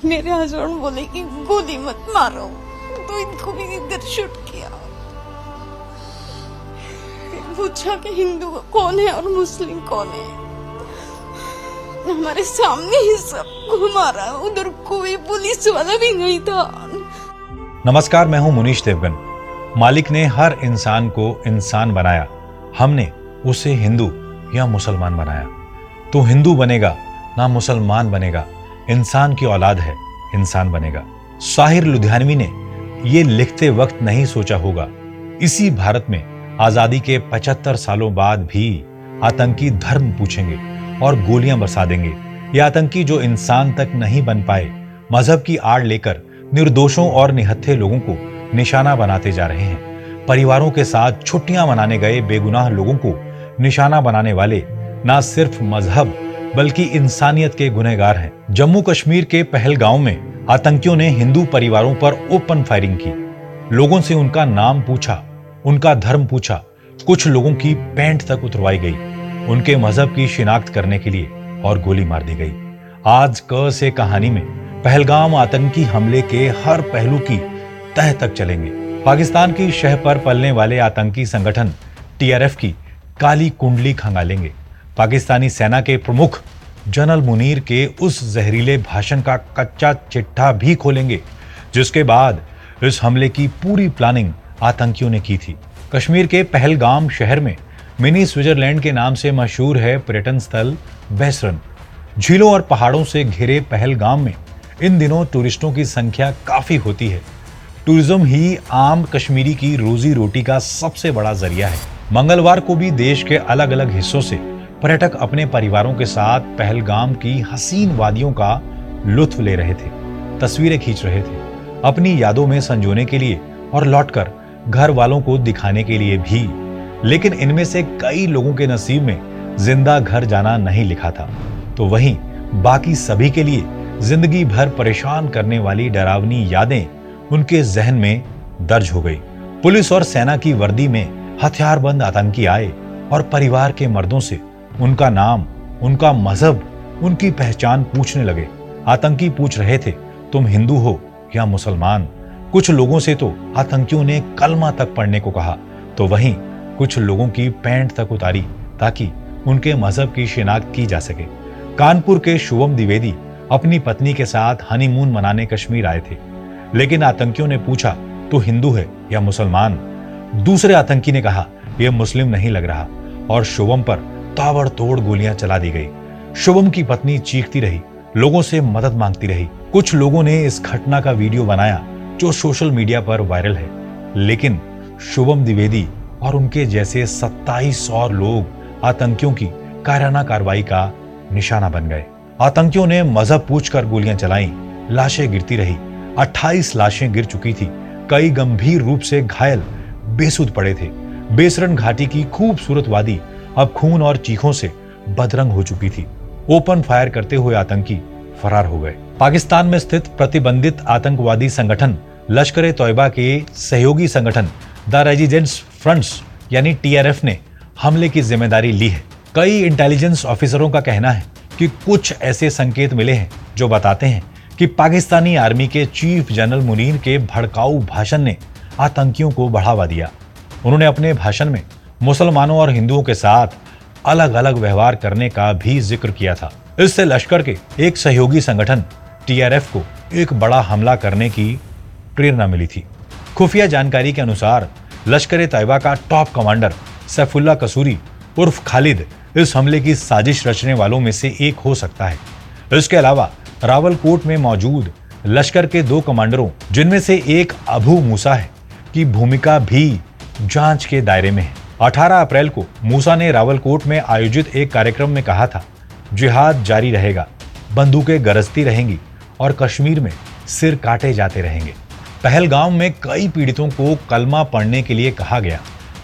मेरे हस्बैंड बोले कि गोली मत मारो, तो इनको भी इधर शूट किया। पूछा कि हिंदू कौन है और मुस्लिम कौन है। हमारे सामने ही सब घुमा रहा, उधर कोई पुलिस वाला भी नहीं था। नमस्कार, मैं हूं मुनीश देवगन। मालिक ने हर इंसान को इंसान बनाया, हमने उसे हिंदू या मुसलमान बनाया। तो हिंदू बनेगा ना मुसलमान बनेगा, इंसान की औलाद है, इंसान बनेगा। साहिर लुधियानवी ने ये लिखते वक्त नहीं सोचा होगा, इसी भारत में आजादी के 75 सालों बाद भी आतंकी धर्म पूछेंगे और गोलियां बरसा देंगे। ये आतंकी जो इंसान तक नहीं बन पाए, मजहब की आड़ लेकर निर्दोषों और निहत्थे लोगों को निशाना बनाते जा रहे हैं। परिवारों के साथ छुट्टियां मनाने गए बेगुनाह लोगों को निशाना बनाने वाले ना सिर्फ मजहब बल्कि इंसानियत के गुनहगार हैं। जम्मू कश्मीर के पहलगांव में आतंकियों ने हिंदू परिवारों पर ओपन फायरिंग की। लोगों से उनका नाम पूछा, उनका धर्म पूछा, कुछ लोगों की पैंट तक उतरवाई गई उनके मजहब की शिनाख्त करने के लिए, और गोली मार दी गई। आज क से कहानी में पहलगाम आतंकी हमले के हर पहलू की तह तक चलेंगे। पाकिस्तान की शह पर पलने वाले आतंकी संगठन टीआरएफ की काली कुंडली खंगालेंगे। पाकिस्तानी सेना के प्रमुख जनरल मुनीर के उस जहरीले भाषण का कच्चा चिट्ठा भी खोलेंगे जिसके बाद इस हमले की पूरी प्लानिंग आतंकियों ने की थी। कश्मीर के पहलगाम शहर में मिनी स्विट्जरलैंड के नाम से मशहूर है पर्यटन स्थल बेसरन। झीलों और पहाड़ों से घिरे पहलगाम में इन दिनों टूरिस्टों की संख्या काफी होती है। टूरिज्म ही आम कश्मीरी की रोजी रोटी का सबसे बड़ा जरिया है। मंगलवार को भी देश के अलग अलग हिस्सों से पर्यटक अपने परिवारों के साथ पहलगाम की हसीन वादियों का लुत्फ ले रहे थे, तस्वीरें खींच रहे थे, अपनी यादों में संजोने के लिए और लौटकर घर वालों को दिखाने के लिए भी। लेकिन इनमें से कई लोगों के नसीब में जिंदा घर जाना नहीं लिखा था, तो वहीं बाकी सभी के लिए जिंदगी भर परेशान करने वाली डरावनी यादें उनके जहन में दर्ज हो गई। पुलिस और सेना की वर्दी में हथियारबंद आतंकी आए और परिवार के मर्दों से उनका नाम, उनका मजहब, उनकी पहचान पूछने लगे। आतंकी पूछ रहे थे, तुम हिंदू हो या मुसलमान? कुछ लोगों से तो आतंकियों ने कलमा तक पढ़ने को कहा, तो वहीं कुछ लोगों की पैंट तक उतारी ताकि उनके मजहब की शिनाख्त की जा सके। कानपुर के शुभम द्विवेदी अपनी पत्नी के साथ हनीमून मनाने कश्मीर आए थे, लेकिन आतंकियों ने पूछा, तू हिंदू है या मुसलमान? दूसरे आतंकी ने कहा, यह मुस्लिम नहीं लग रहा, और शुभम पर ताबड़तोड़ गोलियां चला दी गई। शुभम की पत्नी चीखती रही, लोगों से मदद मांगती रही। कुछ लोगों ने इस घटना का वीडियो बनाया जो सोशल मीडिया पर वायरल है, लेकिन शुभम द्विवेदी और उनके जैसे 27 और लोग आतंकियों की कायराना कार्रवाई का निशाना बन गए। आतंकियों ने मजहब पूछकर गोलियां चलाईं, लाशें गिरती रही। 28 लाशें गिर चुकी थी, कई गंभीर रूप से घायल बेसुध पड़े थे। बेसरन घाटी की खूबसूरत वादी अब खून और चीखों से बदरंग हो चुकी थी। ओपन फायर करते हुए आतंकी फरार हो गए। पाकिस्तान में स्थित प्रतिबंधित आतंकवादी संगठन लश्कर ए तौयबा के सहयोगी संगठन द रेजिस्टेंस फ्रंट्स यानी टीआरएफ ने हमले की जिम्मेदारी ली है। कई इंटेलिजेंस ऑफिसरों का कहना है कि कुछ ऐसे संकेत मिले हैं जो बताते हैं कि पाकिस्तानी आर्मी के चीफ जनरल मुनीर के भड़काऊ भाषण ने आतंकियों को बढ़ावा दिया। उन्होंने अपने भाषण में मुसलमानों और हिंदुओं के साथ अलग अलग व्यवहार करने का भी जिक्र किया था। इससे लश्कर के एक सहयोगी संगठन टीआरएफ को एक बड़ा हमला करने की प्रेरणा मिली थी। खुफिया जानकारी के अनुसार लश्कर ए तैयबा का टॉप कमांडर सैफुल्लाह कसूरी उर्फ खालिद इस हमले की साजिश रचने वालों में से एक हो सकता है। इसके अलावा रावलकोट में मौजूद लश्कर के 2 कमांडरों, जिनमें से एक अबू मूसा है, की भूमिका भी जांच के दायरे में है। 18 अप्रैल को मूसा ने रावलकोट में आयोजित एक कार्यक्रम में कहा था, जिहाद जारी रहेगा, बंदूकें गरजती रहेंगी और कश्मीर में सिर काटे जाते रहेंगे। पहलगाम में कई पीड़ितों को कलमा पढ़ने के लिए कहा गया।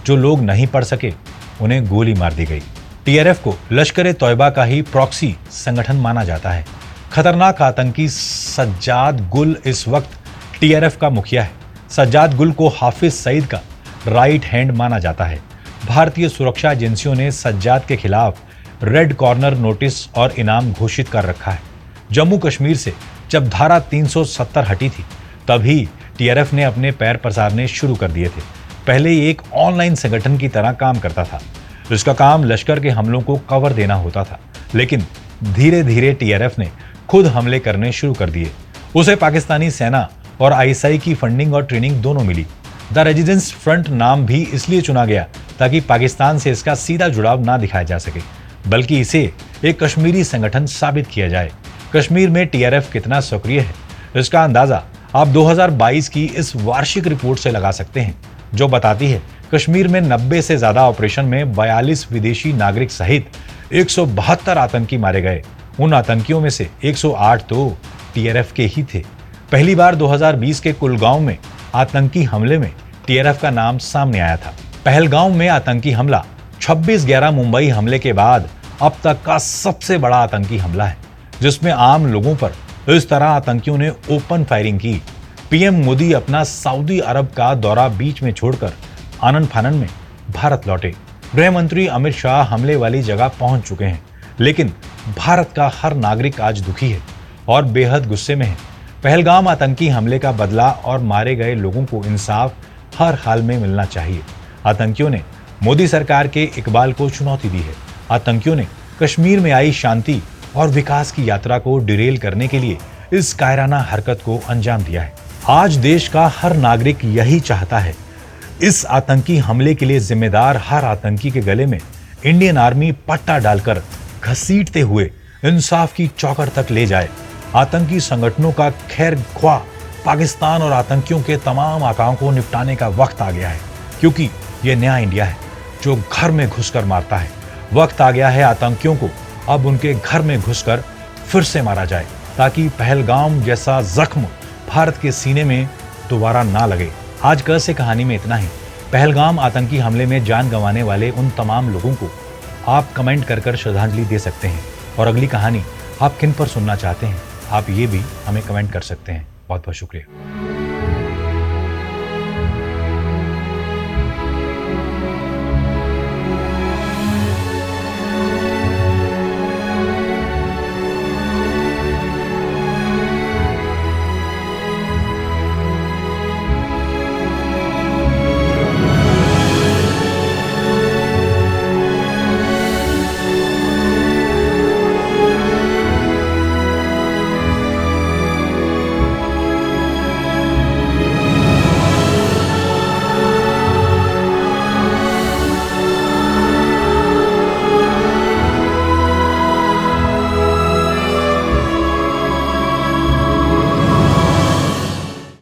जो लोग नहीं पढ़ सके उन्हें गोली मार दी गई। टीआरएफ को लश्कर ए तौयबा का ही प्रॉक्सी संगठन माना जाता है। खतरनाक आतंकी सज्जाद गुल इस वक्त टीआरएफ का मुखिया है। सज्जाद गुल को हाफिज सईद का राइट हैंड माना जाता है। भारतीय सुरक्षा एजेंसियों ने सज्जाद के खिलाफ रेड कॉर्नर नोटिस और इनाम घोषित कर रखा है। जम्मू कश्मीर से जब धारा 370 हटी थी तभी टीआरएफ ने अपने पैर पसारने शुरू कर दिए थे। पहले ये एक ऑनलाइन संगठन की तरह काम करता था। इसका काम लश्कर के हमलों को कवर देना होता था, लेकिन धीरे धीरे टीआरएफ ने खुद हमले करने शुरू कर दिए। उसे पाकिस्तानी सेना और आईएसआई की फंडिंग और ट्रेनिंग दोनों मिली। द रेजिडेंस फ्रंट नाम भी इसलिए चुना गया ताकि पाकिस्तान से इसका सीधा जुड़ाव ना दिखाया जा सके, बल्कि इसे एक कश्मीरी संगठन साबित किया जाए। कश्मीर में टीआरएफ कितना सक्रिय है, इसका अंदाजा आप 2022 की इस वार्षिक रिपोर्ट से लगा सकते हैं, जो बताती है कश्मीर में 90 से ज्यादा ऑपरेशन में 42 विदेशी नागरिक सहित 172 आतंकी मारे गए। उन आतंकियों में से 108 तो टीआरएफ के ही थे। पहली बार 2020 के कुलगांव में आतंकी हमले में टीआरएफ का नाम सामने आया था। पहलगांव में आतंकी हमला 26/11 मुंबई हमले के बाद अब तक का सबसे बड़ा आतंकी हमला है, जिसमें आम लोगों पर इस तरह आतंकियों ने ओपन फायरिंग की। पीएम मोदी अपना सऊदी अरब का दौरा बीच में छोड़कर आनन फानन में भारत लौटे। गृह मंत्री अमित शाह हमले वाली जगह पहुंच चुके हैं, लेकिन भारत का हर नागरिक आज दुखी है और बेहद गुस्से में है। पहलगाम आतंकी हमले का बदला और मारे गए लोगों को इंसाफ हर हाल में मिलना चाहिए। आतंकियों ने मोदी सरकार के इकबाल को चुनौती दी है। आतंकियों ने कश्मीर में आई शांति और विकास की यात्रा को डिरेल करने के लिए इस कायराना हरकत को अंजाम दिया है। आज देश का हर नागरिक यही चाहता है। इस आतंकी हमले के लिए जिम्मेदार हर आतंकी के गले में इंडियन आर्मी पट्टा डालकर घसीटते हुए इंसाफ की चौखट तक ले जाए। आतंकी संगठनों का खैर ख्वाह पाकिस्तान और आतंकियों के तमाम आकाओं को निपटाने का वक्त आ गया है, क्योंकि यह नया इंडिया है जो घर में घुसकर मारता है। वक्त आ गया है आतंकियों को अब उनके घर में घुसकर फिर से मारा जाए, ताकि पहलगाम जैसा जख्म भारत के सीने में दोबारा ना लगे। आज कल से कहानी में इतना ही। पहलगाम आतंकी हमले में जान गंवाने वाले उन तमाम लोगों को आप कमेंट कर श्रद्धांजलि दे सकते हैं, और अगली कहानी आप किन पर सुनना चाहते हैं आप ये भी हमें कमेंट कर सकते हैं। बहुत बहुत शुक्रिया।